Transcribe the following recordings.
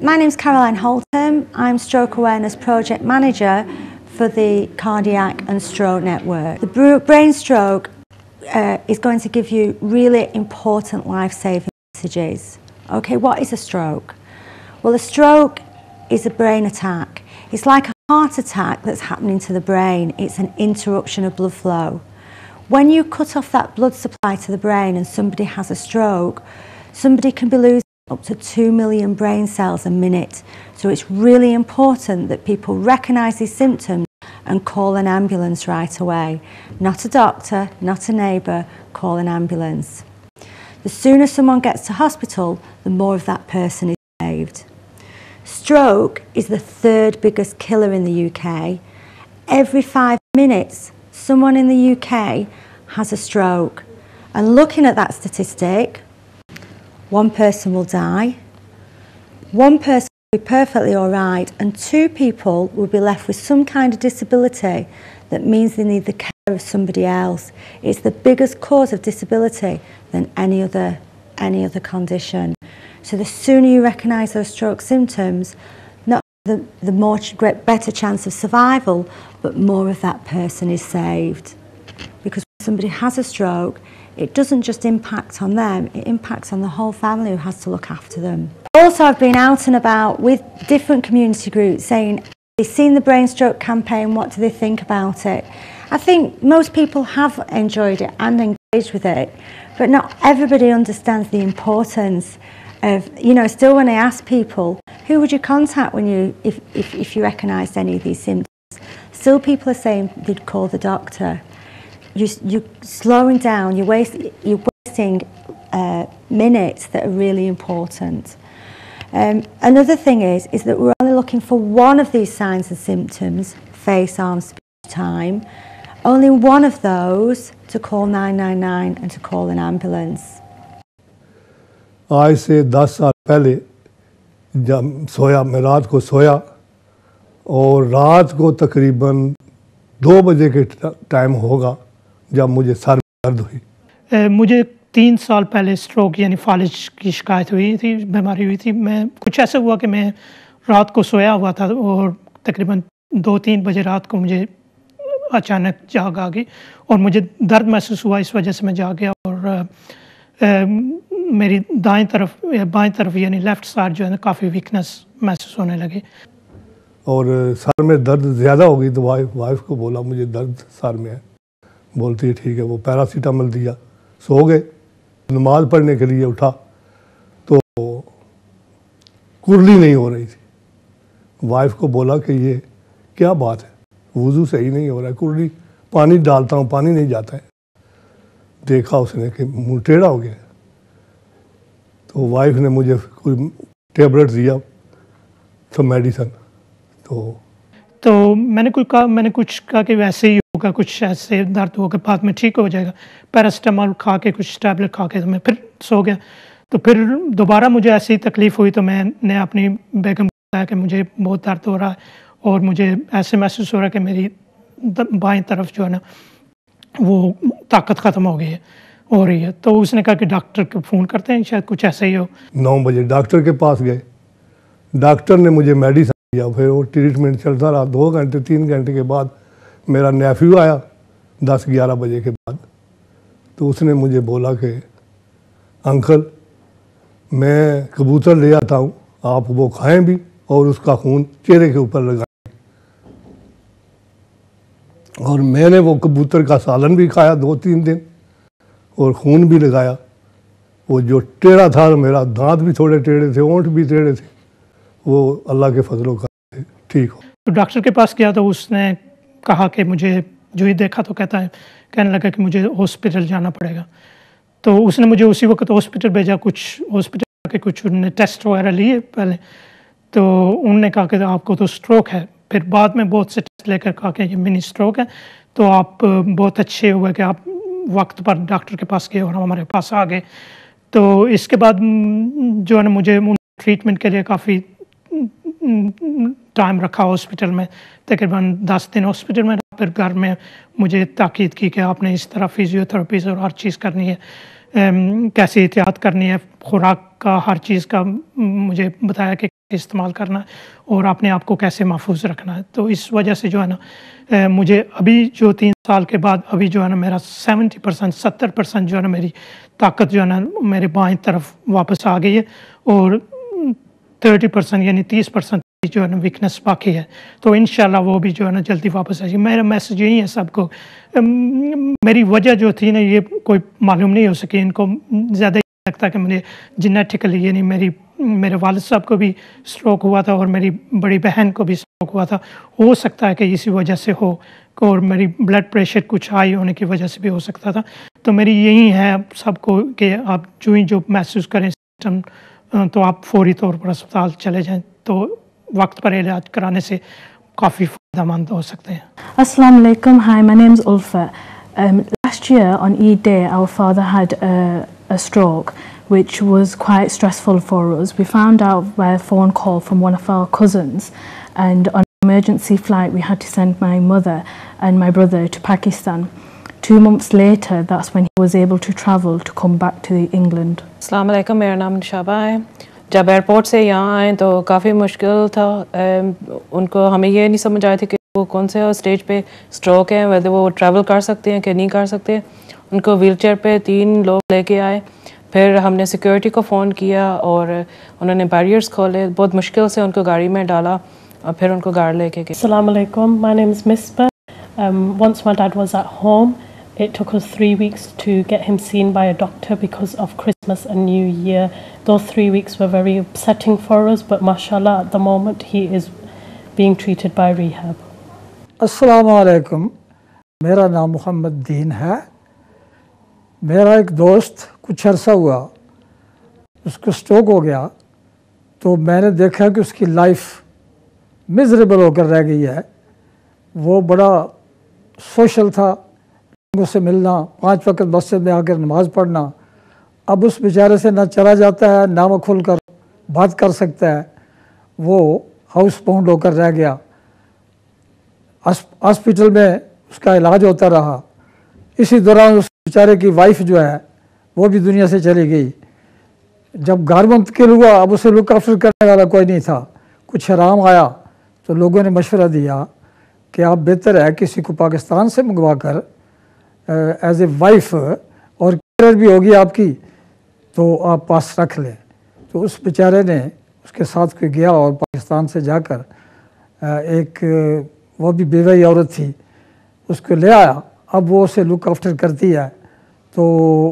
My name's Caroline Holtham. I'm Stroke Awareness Project Manager for the Cardiac and Stroke Network. The brain stroke is going to give you really important life-saving messages. Okay, what is a stroke? Well, a stroke is a brain attack. It's like a heart attack that's happening to the brain. It's an interruption of blood flow. When you cut off that blood supply to the brain and somebody has a stroke, somebody can be losing up to 2 million brain cells a minute. So it's really important that people recognise these symptoms and call an ambulance right away. Not a doctor, not a neighbour, call an ambulance. The sooner someone gets to hospital, the more of that person is saved. Stroke is the third biggest killer in the UK. Every 5 minutes, someone in the UK has a stroke. And looking at that statistic, one person will die, one person will be perfectly all right, and 2 people will be left with some kind of disability that means they need the care of somebody else. It's the biggest cause of disability than any other condition. So the sooner you recognise those stroke symptoms, not the better chance of survival, but more of that person is saved. Because when somebody has a stroke, it doesn't just impact on them, it impacts on the whole family who has to look after them. Also, I've been out and about with different community groups saying, they've seen the Brain Stroke campaign, what do they think about it? I think most people have enjoyed it and engaged with it, but not everybody understands the importance of, still when I ask people, who would you contact when if you recognised any of these symptoms? Still people are saying they'd call the doctor. You're slowing down, you're wasting minutes that are really important. Another thing is that we're only looking for one of these signs and symptoms, face, arm, speech, time. Only one of those to call 999 and to call an ambulance. आज से 10 साल पहले जब मैं रात को सोया और रात को तकरीबन 2 बजे के टाइम होगा जब मुझे सर में दर्द हुई। मुझे 3 साल पहले स्ट्रोक यानी फालिज की शिकायत हुई थी, बीमारी हुई थी। मैं कुछ ऐसा हुआ कि मैं रात को सोया हुआ था और तकरीबन 2-3 बजे रात को मुझे अचानक जाग आ गई और मुझे दर्द महसूस हुआ। इस वजह से मैं जाग गया और मेरी बाएं तरफ यानी लेफ़्ट साइड जो है ना काफ़ी वीकनेस महसूस होने लगी और सर में दर्द ज़्यादा हो गई तो वाइफ को बोला मुझे दर्द सर में है। बोलती है ठीक है, वो पैरासीटामोल दिया, सो गए। नमाज पढ़ने के लिए उठा तो कुरली नहीं हो रही थी। वाइफ को बोला कि ये क्या बात है, वुज़ू सही नहीं हो रहा है, कुरली पानी डालता हूँ पानी नहीं जाता है। देखा उसने कि मुँह टेढ़ा हो गया। तो वाइफ ने मुझे कोई टेबलेट दिया तो मेडिसन तो मैंने कुछ कहा कि वैसे ही होगा, कुछ ऐसे दर्द होगा बाद में ठीक हो जाएगा। पैरासीटामोल खा के कुछ टैबलेट खा के तो मैं फिर सो गया। तो फिर दोबारा मुझे ऐसी तकलीफ़ हुई तो मैंने अपनी बेगम को बताया कि मुझे बहुत दर्द हो रहा है और मुझे ऐसे महसूस हो रहा है कि मेरी बाएं तरफ जो है ना वो ताकत ख़त्म हो रही है। तो उसने कहा कि डॉक्टर को फ़ोन करते हैं, शायद कुछ ऐसा ही हो। 9 बजे डॉक्टर के पास गए, डॉक्टर ने मुझे मेडिसिन दिया, फिर वो ट्रीटमेंट चलता रहा। 2 घंटे 3 घंटे के बाद मेरा नेफ्यू आया 10-11 बजे के बाद। तो उसने मुझे बोला कि अंकल मैं कबूतर ले आता हूँ, आप वो खाएं भी और उसका खून चेहरे के ऊपर लगाएं। और मैंने वो कबूतर का सालन भी खाया 2-3 दिन और खून भी लगाया। वो जो टेढ़ा था, मेरा दांत भी थोड़े टेढ़े थे, होंठ भी टेढ़े थे, वो अल्लाह के फजलों का ठीक हो। तो डॉक्टर के पास गया तो उसने कहा कि मुझे जो ही देखा तो कहने लगा कि मुझे हॉस्पिटल जाना पड़ेगा। तो उसने मुझे उसी वक्त हॉस्पिटल भेजा। हॉस्पिटल के कुछ उन्होंने टेस्ट वगैरह लिए पहले, तो उन्होंने कहा कि आपको तो स्ट्रोक है। फिर बाद में बहुत से टेस्ट लेकर कहा कि ये मिनी स्ट्रोक है। तो आप बहुत अच्छे हुए कि आप वक्त पर डॉक्टर के पास गए और हमारे पास आ गए। तो इसके बाद जो है ना मुझे ट्रीटमेंट के लिए काफ़ी टाइम रखा हॉस्पिटल में, तकरीबन 10 दिन हॉस्पिटल में। फिर घर में मुझे ताकीद की कि आपने इस तरह फिजियोथेरेपीज़ और हर चीज़ करनी है, कैसे एहतियात करनी है, खुराक का हर चीज़ का मुझे बताया कि استعمال करना है और अपने आप को कैसे महफूज रखना है। तो इस वजह से जो है ना मुझे अभी जो 3 साल के बाद अभी जो है ना मेरा 70% 70% जो है ना मेरी ताकत जो है ना मेरे बाएं तरफ वापस आ गई है और 30% यानी 30% जो है ना वीकनेस बाकी है। तो इंशाल्लाह वो भी जो है ना जल्दी वापस आ जाएगी। मेरा मैसेज यही है सबको, मेरी वजह जो थी ना ये कोई मालूम नहीं हो सकी, इनको ज़्यादा लगता कि मुझे जेनेटिकली यानी मेरे वालिद साहब को भी स्ट्रोक हुआ था और मेरी बड़ी बहन को भी स्ट्रोक हुआ था। हो सकता है कि इसी वजह से हो और मेरी ब्लड प्रेशर कुछ हाई होने की वजह से भी हो सकता था। तो मेरी यही है सबको कि आप जो महसूस करें सिस्टम तो आप फौरी तौर पर अस्पताल चले जाएं, तो वक्त पर इलाज कराने से काफ़ी फ़ायदेमंद हो सकते हैं। Assalamu alaikum. Hi, my name's Ulfa. Last year on Eid Day, our father had a stroke, which was quite stressful for us. We found out by a phone call from one of our cousins, and on an emergency flight, we had to send my mother and my brother to Pakistan. 2 months later, that's when he was able to travel to come back to England. अस्सलाम वालेकुम, मेरा नाम निशाबा है। जब airport से यहाँ आए तो काफ़ी मुश्किल था। उनको हमें ये नहीं समझ आया थी कि वो कौन से स्टेज पे स्ट्रोक है, वैसे वो ट्रैवल कर सकते हैं कि नहीं कर सकते। उनको व्हीलचेयर पे 3 लोग लेके आए, फिर हमने सिक्योरिटी को फ़ोन किया और उन्होंने बैरियर्स खोले, बहुत मुश्किल से उनको गाड़ी में डाला और फिर उनको गाड़ी लेके गए। Assalamu alaikum, my name is Misbah. Once my dad was at home, it took us 3 weeks to get him seen by a doctor because of Christmas and New Year. Those 3 weeks were very upsetting for us, but mashallah at the moment he is being treated by rehab. अस्सलाम वालेकुम, मेरा नाम मोहम्मद दीन है। मेरा एक दोस्त कुछ अरसा हुआ उसको स्ट्रोक हो गया, तो मैंने देखा कि उसकी लाइफ मिजरेबल होकर रह गई है। वो बड़ा सोशल था, लोगों से मिलना, 5 वक्त मस्जिद में आकर नमाज़ पढ़ना। अब उस बेचारे से ना चला जाता है, ना वो खुल कर बात कर सकता है। वो हाउस बाउंड होकर रह गया। हॉस्पिटल में उसका इलाज होता रहा। इसी दौरान उस बेचारे की वाइफ जो है वो भी दुनिया से चली गई। जब घर मुंतकिल हुआ, अब उसे लुक आफ्टर करने वाला कोई नहीं था। कुछ हराम आया तो लोगों ने मशवरा दिया कि आप बेहतर है किसी को पाकिस्तान से मंगवा कर एज ए वाइफ और केयर भी होगी आपकी, तो आप पास रख लें। तो उस बेचारे ने उसके साथ कोई गया और पाकिस्तान से जाकर एक वो भी बेवाई औरत थी उसको ले आया। अब वो उसे लुक आफ्टर करती है, तो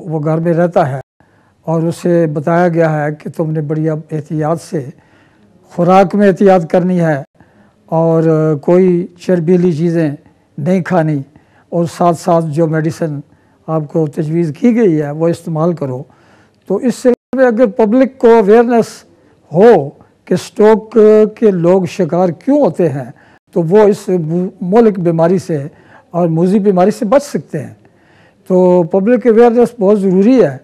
वो घर में रहता है और उसे बताया गया है कि तुमने बड़ी अब एहतियात से खुराक में एहतियात करनी है और कोई चर्बीली चीज़ें नहीं खानी, और साथ साथ जो मेडिसिन आपको तजवीज़ की गई है वो इस्तेमाल करो। तो इस सिलसिले में अगर पब्लिक को अवेयरनेस हो कि स्ट्रोक के लोग शिकार क्यों होते हैं, तो वो इस मौलिक बीमारी से और मूजी बीमारी से बच सकते हैं। तो पब्लिक अवेयरनेस बहुत ज़रूरी है।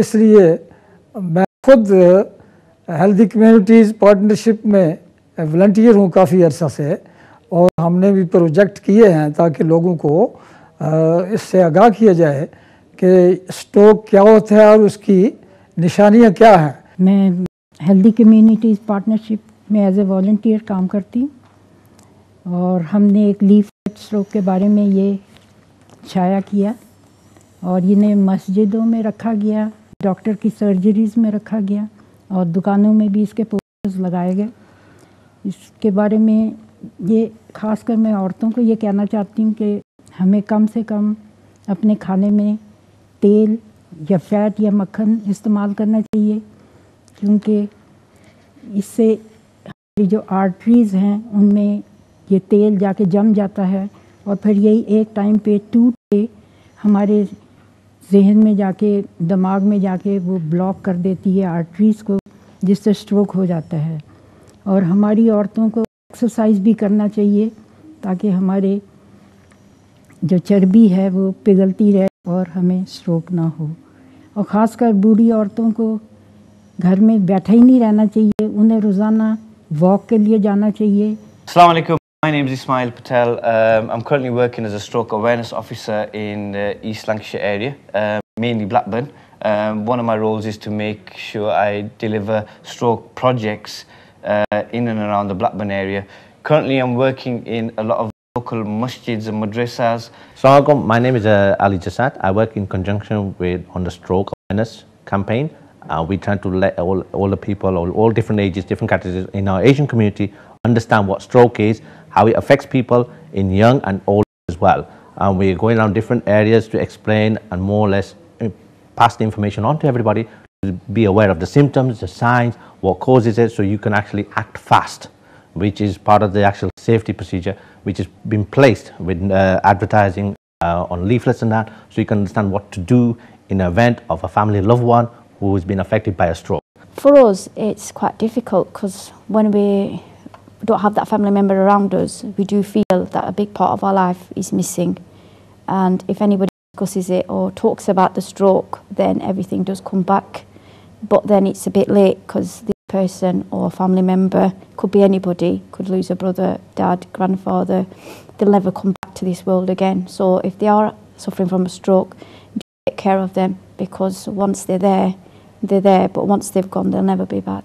इसलिए मैं खुद हेल्दी कम्युनिटीज़ पार्टनरशिप में वॉलंटियर हूँ काफ़ी अर्सा से, और हमने भी प्रोजेक्ट किए हैं ताकि लोगों को इससे आगाह किया जाए कि स्ट्रोक क्या होता है और उसकी निशानियाँ क्या हैं। मैं हेल्दी कम्युनिटीज़ पार्टनरशिप में एज ए वॉलंटियर काम करती हूँ, और हमने एक लीफलेट स्ट्रोक के बारे में ये छाया किया और इन्हें मस्जिदों में रखा गया, डॉक्टर की सर्जरीज़ में रखा गया और दुकानों में भी इसके पोस्टर्स लगाए गए। इसके बारे में ये ख़ासकर मैं औरतों को ये कहना चाहती हूँ कि हमें कम से कम अपने खाने में तेल या फैट या मक्खन इस्तेमाल करना चाहिए, क्योंकि इससे हमारी जो आर्टरीज़ हैं उनमें ये तेल जाके जम जाता है और फिर यही एक टाइम पे टूट के हमारे जहन में जाके, दिमाग में जाके वो ब्लॉक कर देती है आर्टरीज़ को, जिससे स्ट्रोक हो जाता है। और हमारी औरतों को एक्सरसाइज भी करना चाहिए ताकि हमारे जो चर्बी है वो पिघलती रहे और हमें स्ट्रोक ना हो। और ख़ासकर बूढ़ी औरतों को घर में बैठा ही नहीं रहना चाहिए, उन्हें रोज़ाना वॉक के लिए जाना चाहिए। Assalamu alaikum. My name is Ismail Patel. I'm currently working as a stroke awareness officer in the East Lancashire area, mainly Blackburn. One of my roles is to make sure I deliver stroke projects in and around the Blackburn area. Currently, I'm working in a lot of local masjids and madrasas. Assalamualaikum, my name is Ali Jasad. I work in conjunction with on the stroke awareness campaign. We try to let all the people, all different ages, different categories in our Asian community understand what stroke is, how it affects people in young and old as well. We're going around different areas to explain and more or less pass the information on to everybody to be aware of the symptoms, the signs, what causes it, so you can actually act fast, which is part of the actual safety procedure, which has been placed with advertising on leaflets and that, so you can understand what to do in the event of a family loved one who has been affected by a stroke. For us, it's quite difficult because when we don't have that family member around us, we do feel that a big part of our life is missing. And if anybody discusses it or talks about the stroke, then everything does come back. But then it's a bit late because the person or family member, could be anybody, could lose a brother, dad, grandfather, they'll never come back to this world again. So if they are suffering from a stroke, take care of them, because once they're there, but once they've gone, they'll never be back.